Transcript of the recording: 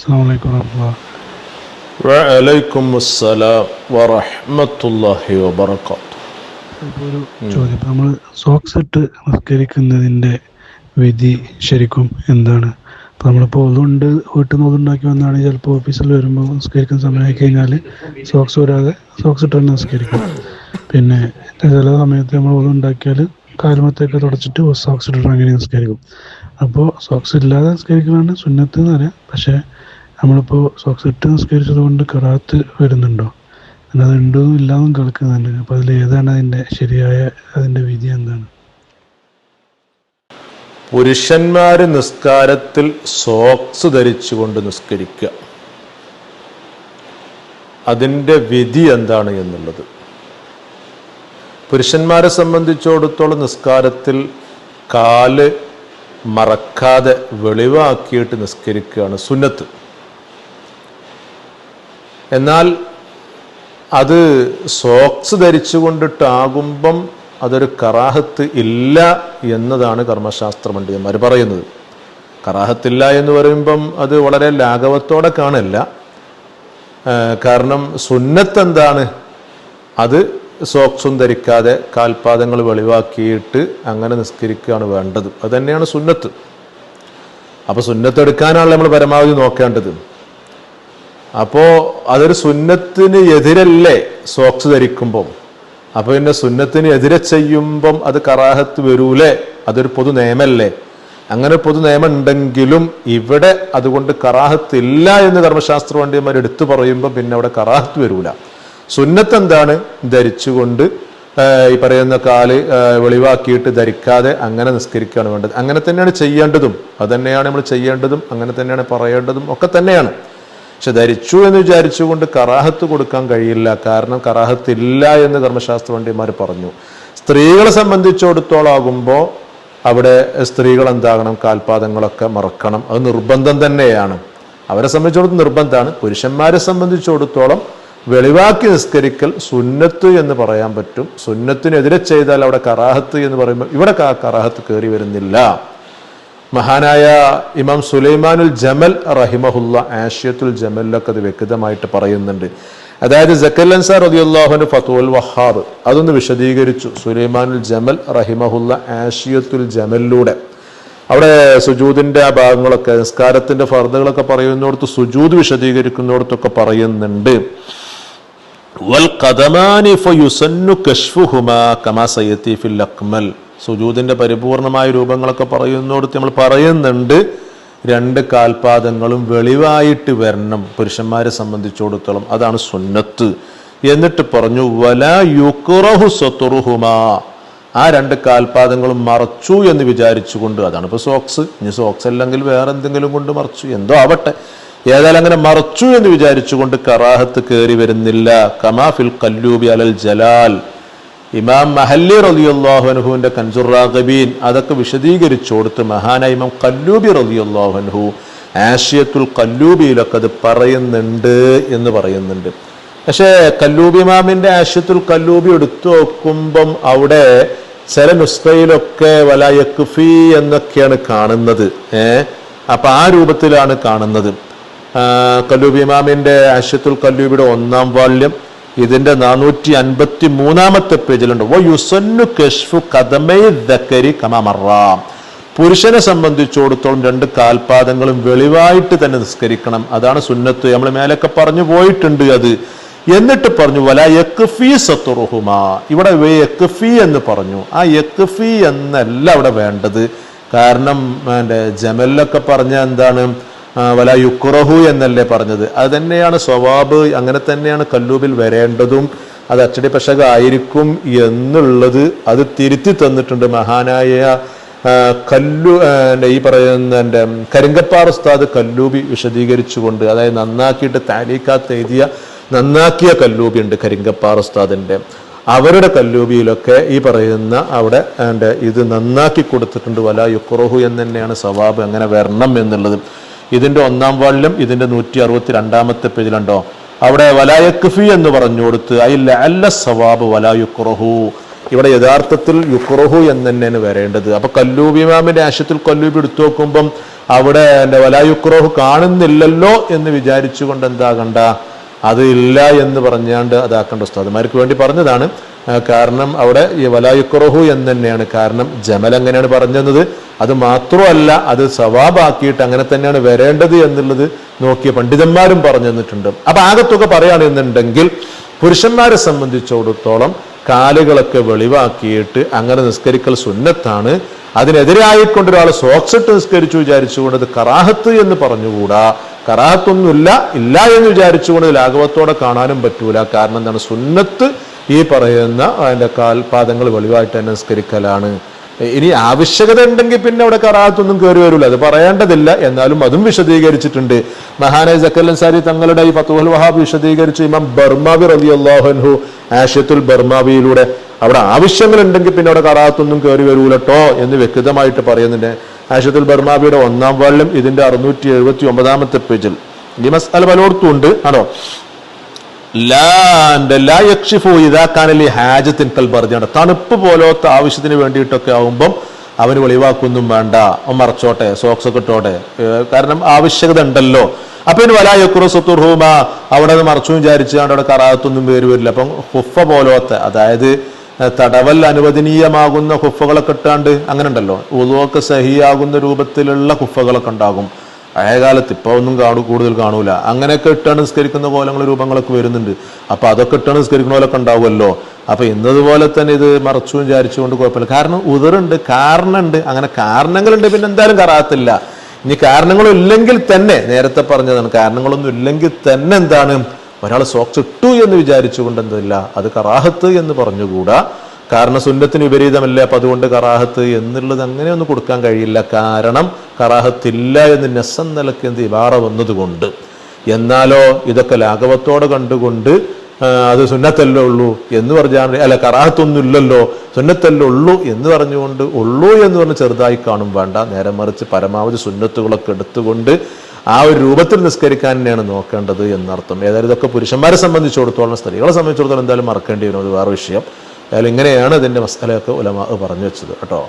അസ്സലാമു അലൈക്കും വഅലൈക്കും അസ്സലാം വറഹ്മത്തുള്ളാഹി വബറകാതുഹു. ഇപ്പോൾ ഒരു ചോദ്യം, നമ്മൾ സോക്സ് ഇട്ട് നിസ്കരിക്കുന്നതിൻ്റെ വിധി ശരിക്കും എന്താണ്? അപ്പോൾ നമ്മളിപ്പോൾ ഒതുണ്ട് വീട്ടിൽ നിന്ന് ഒതുണ്ടാക്കി വന്നാണെങ്കിൽ ചിലപ്പോൾ ഓഫീസിൽ വരുമ്പോൾ നിസ്കരിക്കുന്ന സമയമായി കഴിഞ്ഞാൽ സോക്സ് വരാതെ സോക്സ് ഇട്ട് തന്നെ നിസ്കരിക്കും. പിന്നെ ചില സമയത്ത് നമ്മൾ ഒതുണ്ടാക്കിയാൽ കാലുമത്തൊക്കെ തുടച്ചിട്ട് സോക്സ് ഇട്ടിട്ട് അങ്ങനെ നിസ്കരിക്കും. അപ്പോൾ സോക്സ് ഇല്ലാതെ നിസ്കരിക്കുന്നതാണ് സുന്നത്ത് എന്ന് പറയാം. പക്ഷേ നമ്മളിപ്പോൾ സോക്സ് ഇട്ട് നിസ്കരിച്ചത് കൊണ്ട് ഖിറാഅത്ത് വരുന്നുണ്ടോ, അത് ഉണ്ടോ ഇല്ലാന്നും കേൾക്കുന്നുണ്ട്. അപ്പോൾ അതിൽ ഏതാണ് അതിൻ്റെ വിധി എന്താണ്? പുരുഷന്മാര് നിസ്കാരത്തിൽ സോക്സ് ധരിച്ചുകൊണ്ട് നിസ്കരിക്കുക, അതിൻ്റെ വിധി എന്താണ് എന്നുള്ളത്. പുരുഷന്മാരെ സംബന്ധിച്ചിടത്തോളം നിസ്കാരത്തിൽ കാല് മറക്കാതെ വെളിവാക്കിയിട്ട് നിസ്കരിക്കുകയാണ് സുന്നത്ത്. എന്നാൽ അത് സോക്സ് ധരിച്ചുകൊണ്ടിട്ടാകുമ്പം അതൊരു കറാഹത്ത് ഇല്ല എന്നതാണ് കർമ്മശാസ്ത്ര പണ്ഡിതന്മാർ പറയുന്നത്. കറാഹത്തില്ല എന്ന് പറയുമ്പം അത് വളരെ ലാഘവത്തോടെ കാണല്ല. കാരണം സുന്നത്ത് എന്താണ്? അത് സോക്സും ധരിക്കാതെ കാൽപാദങ്ങൾ വെളിവാക്കിയിട്ട് അങ്ങനെ നിസ്കരിക്കുകയാണ് വേണ്ടത്. അത് തന്നെയാണ് സുന്നത്ത്. അപ്പോൾ സുന്നത്ത് എടുക്കാനാണല്ലോ നമ്മൾ പരമാവധി നോക്കേണ്ടത്. അപ്പോൾ അതൊരു സുന്നത്തിന് എതിരല്ലേ സോക്സ് ധരിക്കുമ്പം? അപ്പോൾ പിന്നെ സുന്നത്തിന് എതിരെ ചെയ്യുമ്പം അത് കറാഹത്ത് വരൂലേ? അതൊരു പൊതു നിയമല്ലേ? അങ്ങനെ പൊതു നിയമം ഉണ്ടെങ്കിലും ഇവിടെ അതുകൊണ്ട് കറാഹത്ത് ഇല്ല എന്ന് കർമ്മശാസ്ത്ര പണ്ഡിതന്മാർ എടുത്തു പറയുമ്പോൾ പിന്നെ അവിടെ കറാഹത്ത് വരൂല. സുന്നത്ത് എന്താണ്? ധരിച്ചുകൊണ്ട് ഈ പറയുന്ന കാല് വെളിവാക്കിയിട്ട് ധരിക്കാതെ അങ്ങനെ നിസ്കരിക്കുകയാണ് വേണ്ടത്. അങ്ങനെ തന്നെയാണ് ചെയ്യേണ്ടതും, അത് തന്നെയാണ് നമ്മൾ ചെയ്യേണ്ടതും, അങ്ങനെ തന്നെയാണ് പറയേണ്ടതും ഒക്കെ തന്നെയാണ്. പക്ഷെ ധരിച്ചു എന്ന് വിചാരിച്ചുകൊണ്ട് കറാഹത്ത് കൊടുക്കാൻ കഴിയില്ല. കാരണം കറാഹത്ത് ഇല്ല എന്ന് കർമ്മശാസ്ത്ര പണ്ഡിതന്മാർ പറഞ്ഞു. സ്ത്രീകളെ സംബന്ധിച്ചിടത്തോളം ആകുമ്പോൾ അവിടെ സ്ത്രീകൾ എന്താകണം? കാൽപാദങ്ങളൊക്കെ മറക്കണം. അത് നിർബന്ധം തന്നെയാണ്. അവരെ സംബന്ധിച്ചിടത്തോളം നിർബന്ധമാണ്. പുരുഷന്മാരെ സംബന്ധിച്ചിടത്തോളം വെളിവാക്കി നിസ്കരിക്കൽ സുന്നത്ത് എന്ന് പറയാൻ പറ്റും. സുന്നത്തിനെതിരെ ചെയ്താൽ അവിടെ കറാഹത്ത് എന്ന് പറയുമ്പോൾ ഇവിടെ കറാഹത്ത് കയറി വരുന്നില്ല. മഹാനായ ഇമാം സുലൈമാനുൽ ജമൽ റഹിമഹുല്ല ആഷിയത്തുൽ ജമലിലൊക്കെ അത് വ്യക്തമായിട്ട് പറയുന്നുണ്ട്. അതായത് സക്കറിയ അൻസാരി റളിയല്ലാഹു അൻഹു ഫത്വൽ വഹാബ് അതൊന്ന് വിശദീകരിച്ചു. സുലൈമാനുൽ ജമൽ റഹിമഹുല്ല ആഷിയത്തുൽ ജമലിലൂടെ അവിടെ സുജൂദിന്റെ ആ ഭാഗങ്ങളൊക്കെ, നിസ്കാരത്തിന്റെ ഫർദുകളൊക്കെ പറയുന്നിടത്ത് സുജൂദ് വിശദീകരിക്കുന്നിടത്തൊക്കെ പറയുന്നുണ്ട്. വൽ ഖദമാനി ഫയുസന്നു കശ്ഫുഹുമാ കമാ സയതി ഫിൽ അക്മൽ. സുജൂദിന്റെ പരിപൂർണമായ രൂപങ്ങളൊക്കെ പറയുന്നിടത്ത് നമ്മൾ പറയുന്നുണ്ട് രണ്ട് കാൽപാദങ്ങളും വെളിവായിട്ട് വരണം പുരുഷന്മാരെ സംബന്ധിച്ചിടത്തോളം, അതാണ് സുന്നത്ത്. എന്നിട്ട് പറഞ്ഞു വലാ യുക്റഹു സത്റുഹുമാ, ആ രണ്ട് കാൽപാദങ്ങളും മറച്ചു എന്ന് വിചാരിച്ചുകൊണ്ട്, അതാണ് ഇപ്പൊ സോക്സ്, ഇനി സോക്സ് അല്ലെങ്കിൽ വേറെ എന്തെങ്കിലും കൊണ്ട് മറച്ചു, എന്തോ ആവട്ടെ, ഏതായാലും അങ്ങനെ മറച്ചു എന്ന് വിചാരിച്ചുകൊണ്ട് കറാഹത്ത് കയറി വരുന്നില്ല. കമാ ഫിൽ ഖല്ലൂബി അലൽ ജലാൽ, ഇമാം മഹല്ലി റളിയല്ലാഹു അൻഹുവിന്റെ കൻസുർ റാഗബീൻ അതൊക്കെ വിശദീകരിച്ചു കൊടുത്ത് മഹാനായ ഇമാം ഖല്ലൂബി റളിയല്ലാഹു അൻഹു ആഷിയത്തുൽ ഖല്ലൂബിയിലൊക്കെ അത് പറയുന്നുണ്ട് എന്ന് പറയുന്നുണ്ട്. പക്ഷേ കല്ലൂബി ഇമാമിന്റെ ആഷിയത്തുൽ ഖല്ലൂബി എടുത്തു നോക്കുമ്പം അവിടെ ചില നുസ്ഖയിലൊക്കെ വലാ യക്ഫി എന്നൊക്കെയാണ് കാണുന്നത്. അപ്പൊ ആ രൂപത്തിലാണ് കാണുന്നത്. കല്ലൂബി ഇമാമിന്റെ ആഷിയത്തുൽ ഖല്ലൂബിയുടെ 1-ാം വാള്യം ഇതിന്റെ 453-ാമത്തെ പേജിലുണ്ട്. വയുസന്നു കശ്ഫു ഖദമൈ ദക്കരി കമാ മറ, പുരുഷനെ സംബന്ധിച്ചിടത്തോളം രണ്ട് കാൽപാദങ്ങളും വെളിവായിട്ട് തന്നെ നിസ്കരിക്കണം, അതാണ് സുന്നത്ത്. നമ്മൾ മേലൊക്കെ പറഞ്ഞു പോയിട്ടുണ്ട് അത്. എന്നിട്ട് പറഞ്ഞു വലാ യക്ഫി സത്റുഹുമാ, ഇവിടെ യക്ഫി എന്ന് പറഞ്ഞു. ആ യക്ഫി എന്നല്ല അവിടെ വേണ്ടത്. കാരണം ജമലിലൊക്കെ പറഞ്ഞ എന്താണ്? വലാ യുക്റഹു എന്നല്ലേ പറഞ്ഞത്. അത് തന്നെയാണ് സ്വവാബ്, അങ്ങനെ തന്നെയാണ് കല്ലൂബിൽ വരേണ്ടതും. അത് അച്ചടി പശകായിരിക്കും എന്നുള്ളത് അത് തിരുത്തി തന്നിട്ടുണ്ട് മഹാനായ ഈ പറയുന്ന എൻ്റെ കരിങ്കപ്പാറ ഉസ്താദ് കല്ലൂബി വിശദീകരിച്ചുകൊണ്ട്, അതായത് നന്നാക്കിയിട്ട് താലീക്കാത്ത് എഴുതിയ നന്നാക്കിയ കല്ലൂബി ഉണ്ട് കരിങ്കപ്പാറ ഉസ്താദിന്റെ. അവരുടെ കല്ലൂബിയിലൊക്കെ ഈ പറയുന്ന അവിടെ ഇത് നന്നാക്കി കൊടുത്തിട്ടുണ്ട്. വലാ യുക്റഹു എന്ന് തന്നെയാണ് സവാബ്, അങ്ങനെ വരണം എന്നുള്ളത്. ഇതിന്റെ 1-ാം വാള്യം ഇതിന്റെ 162-ാമത്തെ പേജിലുണ്ടോ, അവിടെ വലാ യക്ഫി എന്ന് പറഞ്ഞു കൊടുത്ത് അല്ല അല്ല സവാബ് വലാ യുക്റഹു, ഇവിടെ യഥാർത്ഥത്തിൽ യുക്റഹു എന്ന് തന്നെയാണ് വരേണ്ടത്. അപ്പൊ കല്ലൂബി ഇമാമിന്റെ ആഷിയത്തുൽ ഖല്ലൂബി എടുത്തു നോക്കുമ്പം അവിടെ എൻ്റെ വലായുക്രോഹ് കാണുന്നില്ലല്ലോ എന്ന് വിചാരിച്ചുകൊണ്ട് എന്താകണ്ട, അത് ഇല്ല എന്ന് പറഞ്ഞാണ്ട് അതാക്കേണ്ട ഉസ്താദുമാർക്ക് വേണ്ടി പറഞ്ഞതാണ്. കാരണം അവിടെ ഈ വലായുക്രോഹു എന്ന് തന്നെയാണ്. കാരണം ജമൽ എങ്ങനെയാണ് പറഞ്ഞത്, അത് മാത്രമല്ല അത് സവാബാക്കിയിട്ട് അങ്ങനെ തന്നെയാണ് വരേണ്ടത് എന്നുള്ളത് നോക്കിയ പണ്ഡിതന്മാരും പറഞ്ഞു തന്നിട്ടുണ്ട്. അപ്പൊ ആകത്തുക പറയുകയാണെന്നുണ്ടെങ്കിൽ പുരുഷന്മാരെ സംബന്ധിച്ചിടത്തോളം കാലുകളൊക്കെ വെളിവാക്കിയിട്ട് അങ്ങനെ നിസ്കരിക്കൽ സുന്നത്താണ്. അതിനെതിരായിക്കൊണ്ട് ഒരാൾ സോക്സ് ഇട്ട് നിസ്കരിച്ചു വിചാരിച്ചുകൊണ്ട് അത് കറാഹത്ത് എന്ന് പറഞ്ഞുകൂടാ. കറാഹത്തൊന്നുമില്ല, ഇല്ല എന്ന് വിചാരിച്ചുകൊണ്ട് ലാഘവത്തോടെ കാണാനും പറ്റൂല. കാരണം എന്താണ്, സുന്നത്ത് ഈ പറയുന്ന അതിൻ്റെ കാൽപാദങ്ങൾ വെളിവായിട്ട് തന്നെ നിസ്കരിക്കലാണ്. ഇനി ആവശ്യകത ഉണ്ടെങ്കിൽ പിന്നെ അവിടെ കറാഹത്തൊന്നും കയറി വരില്ല, അത് പറയേണ്ടതില്ല. എന്നാലും അതും വിശദീകരിച്ചിട്ടുണ്ട്. മഹാനായ സക്കൽ അൻസാരി തങ്ങളുടെ ഈ ഫതുഹുൽ വഹാബ് വിശദീകരിച്ച് ഇമാം ബർമാവി റളിയല്ലാഹു അൻഹു ആഷിയത്തുൽ ബർമാവിയിലൂടെ അവിടെ ആവശ്യങ്ങൾ ഉണ്ടെങ്കിൽ പിന്നെ അവിടെ കറാഹത്തൊന്നും കയറി വരൂലട്ടോ എന്ന് വ്യക്തമായിട്ട് പറയുന്നുണ്ട്. ആഷിയത്തുൽ ബർമാവിയുടെ 1-ാം വാള്യം ഇതിന്റെ 679-ാമത്തെ പേജിൽ ഈ മസ്അല പലയിടത്തും ഉണ്ട്. ആണോ തണുപ്പ് പോലത്തെ ആവശ്യത്തിന് വേണ്ടിയിട്ടൊക്കെ ആവുമ്പം അവന് വെളിവാക്കൊന്നും വേണ്ട, മറച്ചോട്ടെ, സോക്സ് ഒക്കെ ഇട്ടോട്ടെ, കാരണം ആവശ്യകത ഉണ്ടല്ലോ. അപ്പൊ ഇനി വലായുക്റുസുത്തുർഹൂമ അവിടെ മറച്ചു വിചാരിച്ചാണ്ട് അവിടെ കറാഹത്തൊന്നും പേര് വരില്ല. അപ്പം ഹുഫ പോലത്തെ, അതായത് തടവൽ അനുവദനീയമാകുന്ന ഹുഫകളൊക്കെ ഇട്ടാണ്ട് അങ്ങനെ ഉണ്ടല്ലോ, ഉളുവൊക്കെ സഹിയാകുന്ന രൂപത്തിലുള്ള ഹുഫകളൊക്കെ ഉണ്ടാകും. പഴയകാലത്ത് ഇപ്പൊ ഒന്നും കൂടുതൽ കാണൂല. അങ്ങനെയൊക്കെ ഇട്ടാണ് നിസ്കരിക്കുന്ന കോലങ്ങൾ രൂപങ്ങളൊക്കെ വരുന്നുണ്ട്. അപ്പൊ അതൊക്കെ ഇട്ടാണ് നിസ്കരിക്കുന്ന പോലൊക്കെ ഉണ്ടാവുമല്ലോ. അപ്പൊ ഇന്നതുപോലെ തന്നെ ഇത് മറച്ചു വിചാരിച്ചുകൊണ്ട് കുഴപ്പമില്ല. കാരണം ഉദറുണ്ട്, കാരണമുണ്ട്, അങ്ങനെ കാരണങ്ങളുണ്ട്, പിന്നെ എന്തായാലും കറാഹത്തില്ല. ഇനി കാരണങ്ങളും ഇല്ലെങ്കിൽ തന്നെ, നേരത്തെ പറഞ്ഞതാണ്, കാരണങ്ങളൊന്നും ഇല്ലെങ്കിൽ തന്നെ എന്താണ്, ഒരാൾ സോക്സ് ഇട്ടു എന്ന് വിചാരിച്ചുകൊണ്ട് എന്തില്ല, അത് കറാഹത്ത് എന്ന് പറഞ്ഞുകൂടാ. കാരണം സുന്നത്തിന് വിപരീതമല്ലേ, അപ്പൊ അതുകൊണ്ട് കറാഹത്ത് എന്നുള്ളത് അങ്ങനെയൊന്നും കൊടുക്കാൻ കഴിയില്ല. കാരണം കറാഹത്തില്ല എന്ന് നെസ്സം നിലയ്ക്ക് എന്ത് ഇബാറ വന്നതുകൊണ്ട്. എന്നാലോ ഇതൊക്കെ ലാഘവത്തോടെ കണ്ടുകൊണ്ട് അത് സുന്നത്തല്ലേ ഉള്ളൂ എന്ന് പറഞ്ഞാൽ, അല്ല കറാഹത്തൊന്നും ഇല്ലല്ലോ, സുന്നത്തല്ലേ ഉള്ളൂ എന്ന് പറഞ്ഞുകൊണ്ട് ഉള്ളൂ എന്ന് പറഞ്ഞ് ചെറുതായി കാണും വേണ്ട. നേരെ മറിച്ച് പരമാവധി സുന്നത്തുകളൊക്കെ എടുത്തുകൊണ്ട് ആ ഒരു രൂപത്തിൽ നിസ്കരിക്കാൻ തന്നെയാണ് നോക്കേണ്ടത് എന്നർത്ഥം. ഏതായാലും ഇതൊക്കെ പുരുഷന്മാരെ സംബന്ധിച്ചിടത്തോളം, സ്ത്രീകളെ സംബന്ധിച്ചിടത്തോളം എന്തായാലും മറക്കേണ്ടി വരും, അത് വേറെ വിഷയം. അതായത് ഇങ്ങനെയാണ് ഇതിന്റെ മസ്അലയൊക്കെ ഉലമാ പറഞ്ഞു വെച്ചത് കേട്ടോ.